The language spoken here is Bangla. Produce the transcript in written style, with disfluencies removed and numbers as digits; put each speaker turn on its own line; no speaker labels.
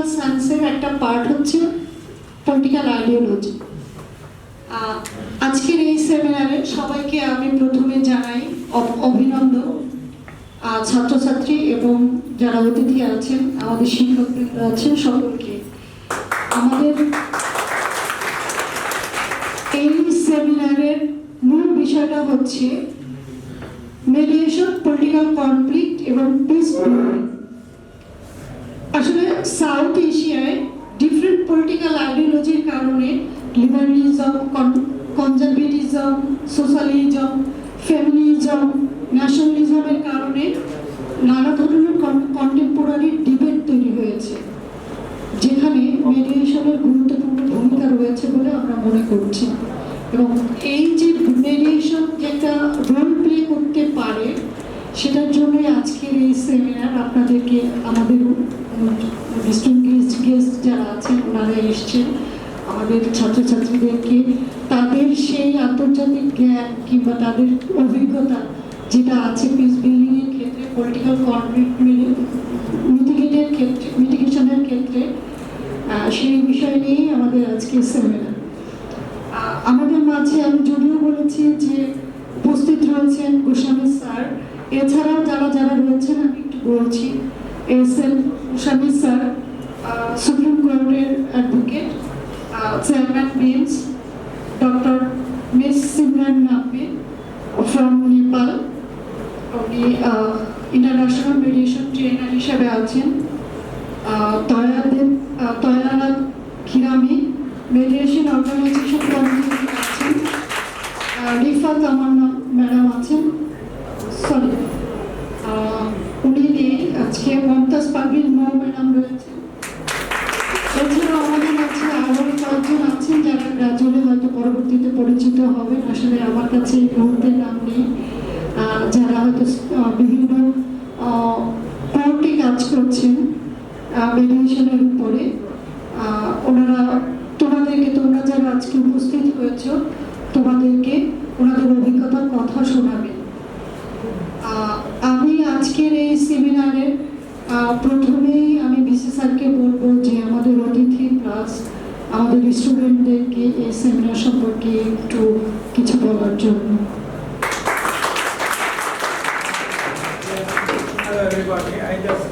সোশ্যাল সায়েন্সের একটা পার্ট হচ্ছে পলিটিক্যাল আইডিওলজি। আজকের এই সেমিনারে সবাইকে আমি প্রথমে জানাই অভিনন্দন, ছাত্রছাত্রী এবং যারা অতিথি আছেন, আমাদের শিক্ষকবৃন্দ আছেন, সকলকে। আমাদের এই সেমিনারের মূল বিষয়টা হচ্ছে মেডিয়েশন, পলিটিক্যাল কনফ্লিক্ট এবং পিস বিল্ডিং। আসলে সাউথ এশিয়ায় ডিফারেন্ট পলিটিক্যাল আইডিওলজির কারণে লিবারালিজম, কনজারভেটিজম, সোশ্যালিজম, ফেমিনিজম, ন্যাশনালিজমের কারণে নানা ধরনের কন্টেম্পোরারি ডিবেট তৈরি হয়েছে, যেখানে মেডিয়েশনের গুরুত্বপূর্ণ ভূমিকা রয়েছে বলে আমরা মনে করছি। এবং এই যে মেডিয়েশন যে একটা রোল প্লে করতে পারে, সেটার জন্যই আজকের এই সেমিনার। আপনাদেরকে আমাদের গেস্ট যারা আছেন ওনারা এসছেন, আমাদের ছাত্রছাত্রীদেরকে তাদের সেই আন্তর্জাতিক জ্ঞান কিংবা তাদের অভিজ্ঞতা যেটা আছে পিস বিল্ডিং এর ক্ষেত্রে, পলিটিক্যাল কনফ্লিক্ট মিটিগেশনের ক্ষেত্রে, সেই বিষয় নিয়েই আমাদের আজকে সেমিনার। আমাদের মাঝে আমি যদিও বলেছি যে উপস্থিত রয়েছেন গোস্বামী স্যার, এছাড়াও যারা যারা রয়েছেন আমি একটু বলছি। এস.এন. গোস্বামী স্যার, সুপ্রিম কোর্টের advocate, chairman bench, doctor miss Simran Napi from Nepal, উনি ইন্টারন্যাশনাল মেডিয়েশন ট্রেনার হিসেবে আছেন। তয়ারাত খিরামি, মেডিয়েশন অর্গানাইজেশন কমিটি আছেন। রিফা তামান্না ম্যাডাম আছেন, সরি উনি নেই আজকে। মমতাজ পারভিন ম্যাডাম রয়েছেন। এছাড়াও আমাদের কাছে আরও কয়েকজন আছেন যারা গ্রাজুয়ালি হয়তো পরবর্তীতে পরিচিত হবেন। আসলে আমার কাছে এই মুহূর্তে নাম নেই, যারা হয়তো বিভিন্ন কোর্টে কাজ করছেন মেডিয়েশনের উপরে। ওনারা তোমরা যারা আজকে উপস্থিত হয়েছ, তোমাদেরকে ওনাদের অভিজ্ঞতার কথা শোনাবেন। আমি আজকের এই সেমিনারে প্রথমেই আমি ভিসি স্যারকে বলবো যে আমাদের অতিথি প্লাস আমাদের স্টুডেন্টদেরকে এই সেমিনার সম্পর্কে একটু কিছু বলার জন্য।
Hello everybody, I just